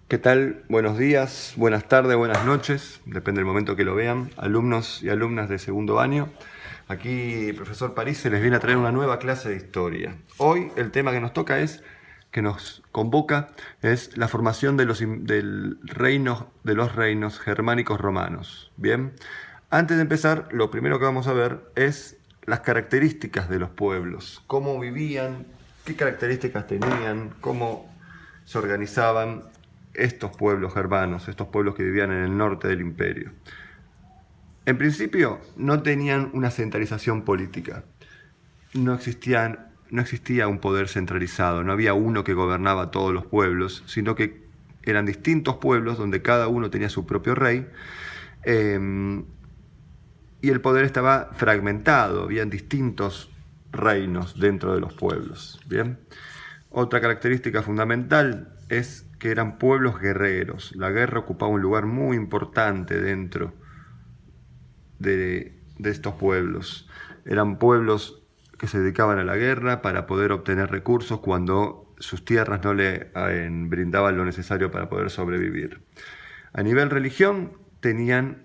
¿Qué tal? Buenos días, buenas tardes, buenas noches, depende del momento que lo vean, alumnos y alumnas de segundo año. Aquí el profesor París se les viene a traer una nueva clase de historia. Hoy el tema que nos toca que nos convoca, es la formación de los reinos germánicos romanos. Bien, antes de empezar, lo primero que vamos a ver es las características de los pueblos, cómo vivían, qué características tenían, cómo se organizaban estos pueblos germanos, estos pueblos que vivían en el norte del imperio. En principio no tenían una centralización política, no existía un poder centralizado, no había uno que gobernaba todos los pueblos, sino que eran distintos pueblos donde cada uno tenía su propio rey, y el poder estaba fragmentado, habían distintos reinos dentro de los pueblos. ¿Bien? Otra característica fundamental es que eran pueblos guerreros. La guerra ocupaba un lugar muy importante dentro de estos pueblos. Eran pueblos que se dedicaban a la guerra para poder obtener recursos cuando sus tierras no le brindaban lo necesario para poder sobrevivir. A nivel religión, tenían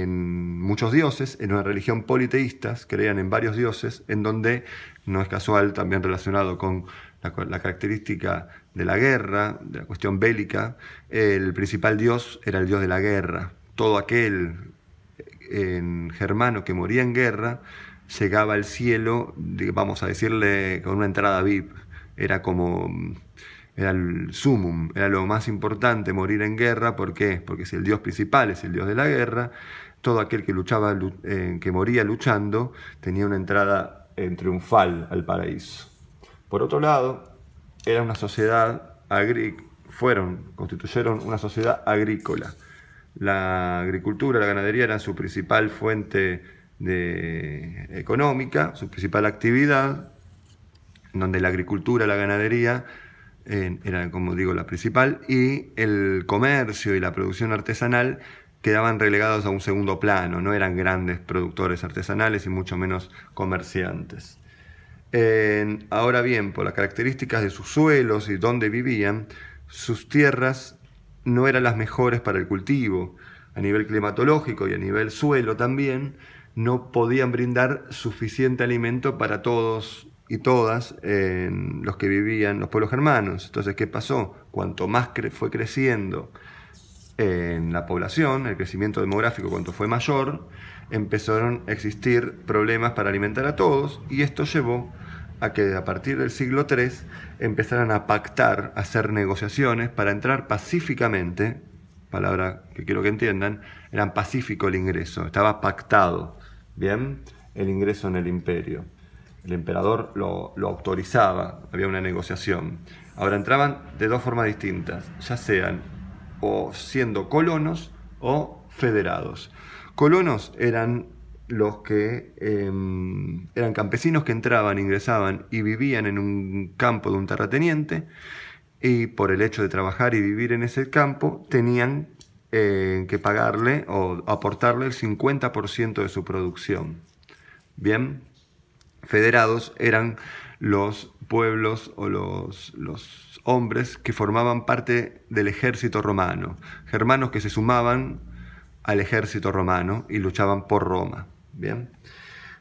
muchos dioses, en una religión politeísta, creían en varios dioses, en donde, no es casual, también relacionado con la característica de la guerra, de la cuestión bélica, el principal dios era el dios de la guerra. Todo aquel germano que moría en guerra llegaba al cielo, vamos a decirle, con una entrada VIP. Era el sumum, era lo más importante morir en guerra. ¿Por qué? Porque si el dios principal es el dios de la guerra, todo aquel que que moría luchando tenía una entrada triunfal al paraíso. Por otro lado, era una sociedad constituyeron una sociedad agrícola. La agricultura, la ganadería eran su principal fuente económica, su principal actividad, donde la agricultura, la ganadería era, como digo, la principal, y el comercio y la producción artesanal quedaban relegados a un segundo plano, no eran grandes productores artesanales y mucho menos comerciantes. Ahora bien, por las características de sus suelos y dónde vivían, sus tierras no eran las mejores para el cultivo. A nivel climatológico y a nivel suelo también, no podían brindar suficiente alimento para todos y todas los que vivían, los pueblos germanos. Entonces, ¿qué pasó? Cuanto más fue creciendo en la población, el crecimiento demográfico cuanto fue mayor, empezaron a existir problemas para alimentar a todos, y esto llevó a que a partir del siglo III empezaran a pactar, a hacer negociaciones para entrar pacíficamente, palabra que quiero que entiendan, era pacífico el ingreso, estaba pactado, ¿bien? El ingreso en el imperio. El emperador lo autorizaba, había una negociación. Ahora entraban de dos formas distintas, ya sean o siendo colonos o federados. Colonos eran los que eran campesinos que entraban, ingresaban y vivían en un campo de un terrateniente, y por el hecho de trabajar y vivir en ese campo tenían que pagarle o aportarle el 50% de su producción. Bien, federados eran los pueblos o los hombres que formaban parte del ejército romano, germanos que se sumaban al ejército romano y luchaban por Roma. Bien.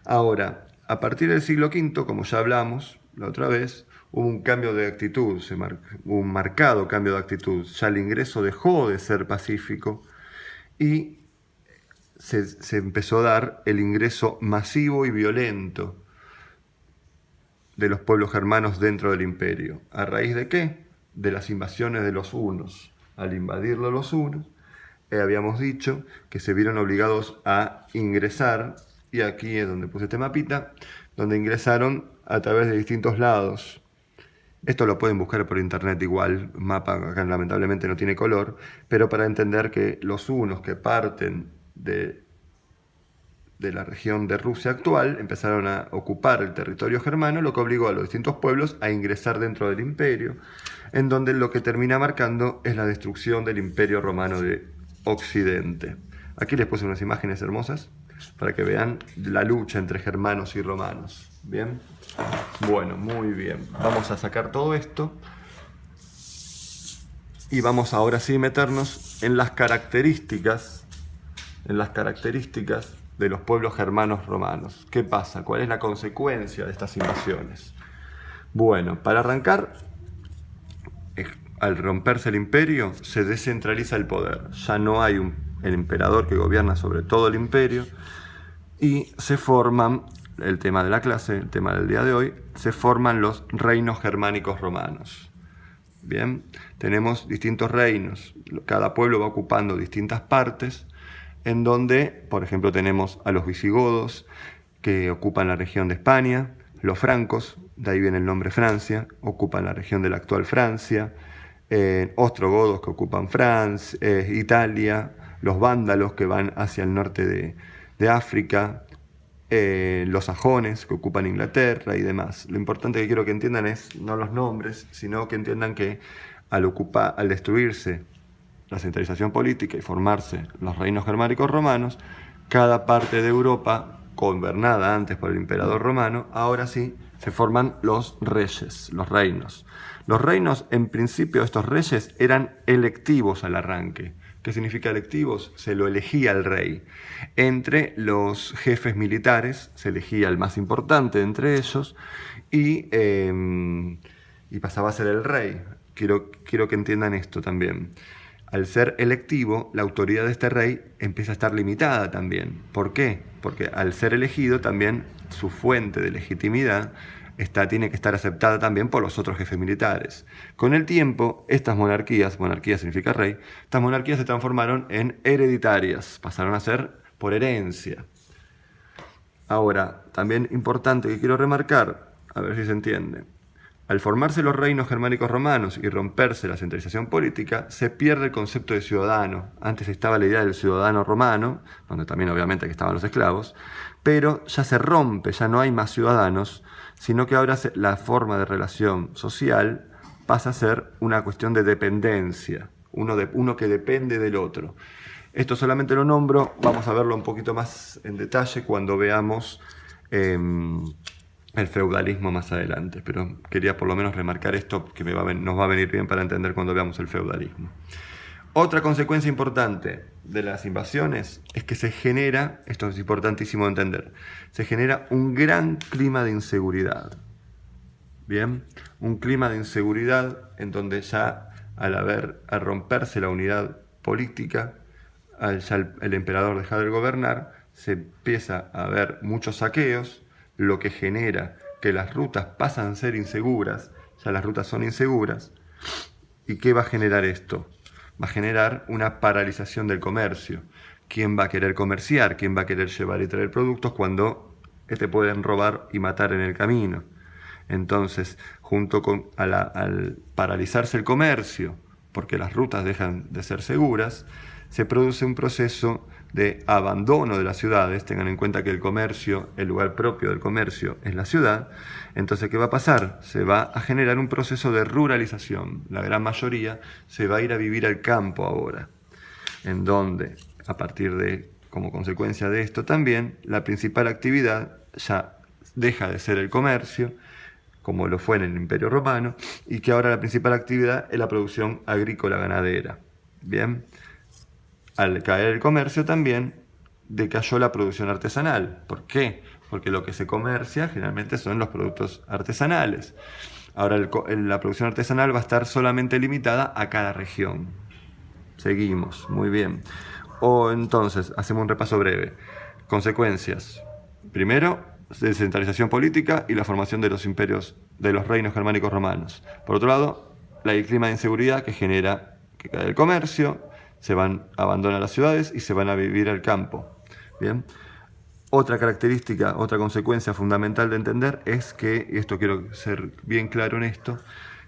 Ahora, a partir del siglo V, como ya hablamos la otra vez, hubo un cambio de actitud, un marcado cambio de actitud. Ya el ingreso dejó de ser pacífico y se empezó a dar el ingreso masivo y violento de los pueblos germanos dentro del imperio. ¿A raíz de qué? De las invasiones de los hunos. Al invadirlo los hunos, habíamos dicho que se vieron obligados a ingresar, y aquí es donde puse este mapita, donde ingresaron a través de distintos lados. Esto lo pueden buscar por internet igual, mapa acá lamentablemente no tiene color, pero para entender que los hunos que parten de la región de Rusia actual empezaron a ocupar el territorio germano, lo que obligó a los distintos pueblos a ingresar dentro del imperio, en donde lo que termina marcando es la destrucción del imperio romano de Occidente. Aquí les puse unas imágenes hermosas para que vean la lucha entre germanos y romanos. ¿Bien? Bueno, muy bien. Vamos a sacar todo esto Y vamos ahora sí a meternos en las características de los pueblos germanos romanos. ¿Qué pasa? ¿Cuál es la consecuencia de estas invasiones? Bueno, para arrancar, al romperse el imperio, se descentraliza el poder. Ya no hay el emperador que gobierna sobre todo el imperio y se forman, el tema de la clase, el tema del día de hoy, se forman los reinos germánicos romanos. Bien, tenemos distintos reinos, cada pueblo va ocupando distintas partes, en donde, por ejemplo, tenemos a los visigodos, que ocupan la región de España, los francos, de ahí viene el nombre Francia, ocupan la región de la actual Francia, ostrogodos que ocupan Francia, Italia, los vándalos que van hacia el norte de África, los sajones que ocupan Inglaterra y demás. Lo importante que quiero que entiendan es no los nombres, sino que entiendan que al destruirse la centralización política y formarse los reinos germánicos romanos, cada parte de Europa, gobernada antes por el emperador romano, ahora sí se forman los reyes, los reinos. Los reinos, en principio, estos reyes eran electivos al arranque. ¿Qué significa electivos? Se lo elegía el rey. Entre los jefes militares se elegía el más importante entre ellos y pasaba a ser el rey. Quiero que entiendan esto también. Al ser electivo, la autoridad de este rey empieza a estar limitada también. ¿Por qué? Porque al ser elegido también su fuente de legitimidad tiene que estar aceptada también por los otros jefes militares. Con el tiempo, estas monarquía significa rey, estas monarquías se transformaron en hereditarias, pasaron a ser por herencia. Ahora, también importante que quiero remarcar, a ver si se entiende, al formarse los reinos germánicos romanos y romperse la centralización política, se pierde el concepto de ciudadano. Antes estaba la idea del ciudadano romano, donde también obviamente que estaban los esclavos, pero ya se rompe, ya no hay más ciudadanos, sino que ahora la forma de relación social pasa a ser una cuestión de dependencia, uno que depende del otro. Esto solamente lo nombro, vamos a verlo un poquito más en detalle cuando veamos el feudalismo más adelante, pero quería por lo menos remarcar esto que nos va a venir bien para entender cuando veamos el feudalismo. Otra consecuencia importante de las invasiones es que se genera, esto es importantísimo de entender, se genera un gran clima de inseguridad. Bien, un clima de inseguridad en donde ya al romperse la unidad política, ya el emperador deja de gobernar, se empieza a ver muchos saqueos, lo que genera que las rutas pasan a ser inseguras, ya las rutas son inseguras. ¿Y qué va a generar esto? Va a generar una paralización del comercio. ¿Quién va a querer comerciar? ¿Quién va a querer llevar y traer productos cuando te pueden robar y matar en el camino? Entonces, al paralizarse el comercio, porque las rutas dejan de ser seguras, se produce un proceso de abandono de las ciudades. Tengan en cuenta que el comercio, el lugar propio del comercio es la ciudad. Entonces, ¿qué va a pasar? Se va a generar un proceso de ruralización. La gran mayoría se va a ir a vivir al campo ahora, en donde, a partir de, como consecuencia de esto también, la principal actividad ya deja de ser el comercio, como lo fue en el Imperio Romano, y que ahora la principal actividad es la producción agrícola ganadera. Bien. Al caer el comercio también decayó la producción artesanal. ¿Por qué? Porque lo que se comercia generalmente son los productos artesanales. Ahora la producción artesanal va a estar solamente limitada a cada región. Seguimos, muy bien. Entonces, hacemos un repaso breve. Consecuencias. Primero, descentralización política y la formación de los imperios, de los reinos germánicos romanos. Por otro lado, el clima de inseguridad que genera que cae el comercio, abandonan las ciudades y se van a vivir al campo. Bien. Otra característica, otra consecuencia fundamental de entender es que, y esto quiero ser bien claro en esto,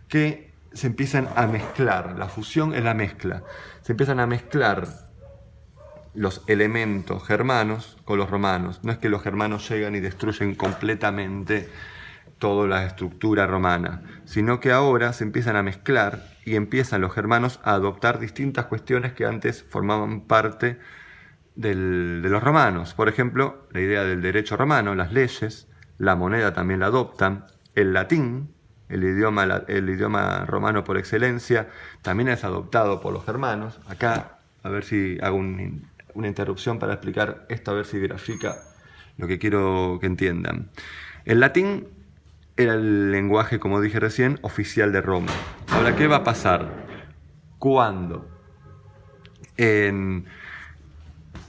que se empiezan a mezclar, la fusión es la mezcla, se empiezan a mezclar los elementos germanos con los romanos. No es que los germanos llegan y destruyen completamente toda la estructura romana, sino que ahora se empiezan a mezclar y empiezan los germanos a adoptar distintas cuestiones que antes formaban parte de los romanos. Por ejemplo, la idea del derecho romano, las leyes, la moneda también la adoptan, el latín, el idioma romano por excelencia, también es adoptado por los germanos. Acá, a ver si hago una interrupción para explicar esto, a ver si grafica lo que quiero que entiendan. El latín era el lenguaje, como dije recién, oficial de Roma. Ahora, ¿qué va a pasar cuando en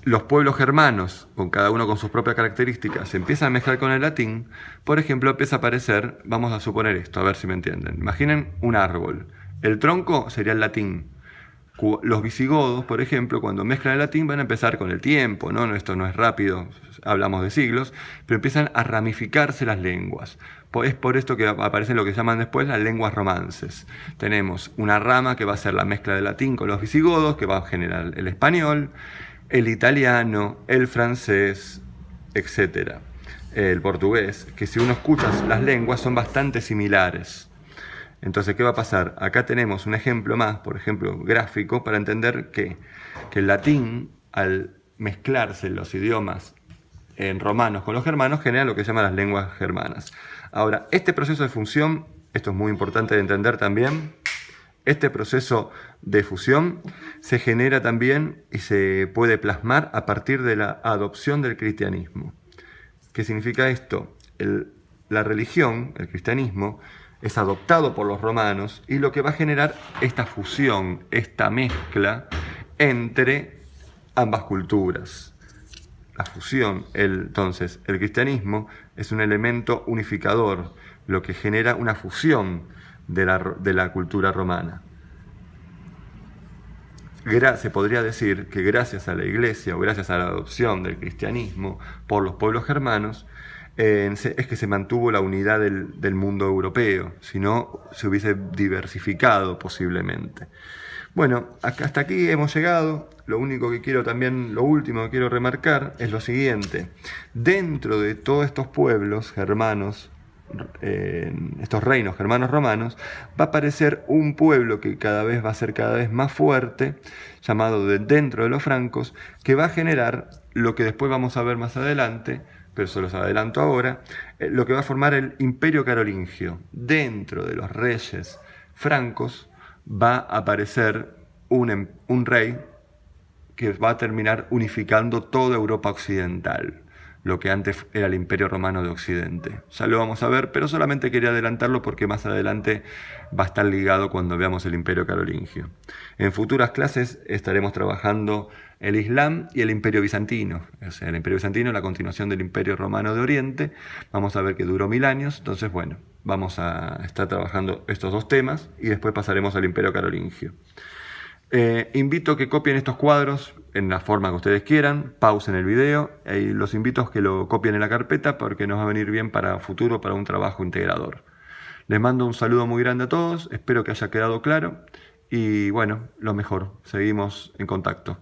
los pueblos germanos, con cada uno con sus propias características, se empiezan a mezclar con el latín? Por ejemplo, empieza a aparecer, vamos a suponer esto, a ver si me entienden. Imaginen un árbol. El tronco sería el latín. Los visigodos, por ejemplo, cuando mezclan el latín van a empezar con el tiempo, ¿no? Esto no es rápido, hablamos de siglos, pero empiezan a ramificarse las lenguas. Es por esto que aparecen lo que llaman después las lenguas romances. Tenemos una rama que va a ser la mezcla del latín con los visigodos, que va a generar el español, el italiano, el francés, etc. El portugués, que si uno escucha las lenguas son bastante similares. Entonces, ¿qué va a pasar? Acá tenemos un ejemplo más, por ejemplo, gráfico, para entender que el latín, al mezclarse los idiomas en romanos con los germanos, genera lo que se llama las lenguas germanas. Ahora, este proceso de fusión, esto es muy importante de entender también, este proceso de fusión se genera también y se puede plasmar a partir de la adopción del cristianismo. ¿Qué significa esto? La religión, el cristianismo, es adoptado por los romanos y lo que va a generar esta fusión, esta mezcla entre ambas culturas. La fusión, entonces, el cristianismo es un elemento unificador, lo que genera una fusión de la cultura romana. Se podría decir que gracias a la Iglesia o gracias a la adopción del cristianismo por los pueblos germanos, es que se mantuvo la unidad del mundo europeo, si no se hubiese diversificado posiblemente. Bueno, hasta aquí hemos llegado. Lo último que quiero remarcar es lo siguiente. Dentro de todos estos pueblos germanos, estos reinos germanos romanos, va a aparecer un pueblo que va a ser cada vez más fuerte, llamado dentro de los francos, que va a generar lo que después vamos a ver más adelante, pero se los adelanto ahora, lo que va a formar el Imperio Carolingio. Dentro de los reyes francos va a aparecer un rey que va a terminar unificando toda Europa occidental, lo que antes era el Imperio Romano de Occidente. Ya lo vamos a ver, pero solamente quería adelantarlo porque más adelante va a estar ligado cuando veamos el Imperio Carolingio. En futuras clases estaremos trabajando el Islam y el Imperio Bizantino. O sea, el Imperio Bizantino es la continuación del Imperio Romano de Oriente. Vamos a ver que duró 1000 años. Entonces, bueno, vamos a estar trabajando estos dos temas y después pasaremos al Imperio Carolingio. Invito a que copien estos cuadros en la forma que ustedes quieran, pausen el video y los invito a que lo copien en la carpeta porque nos va a venir bien para futuro, para un trabajo integrador. Les mando un saludo muy grande a todos, espero que haya quedado claro y bueno, lo mejor, seguimos en contacto.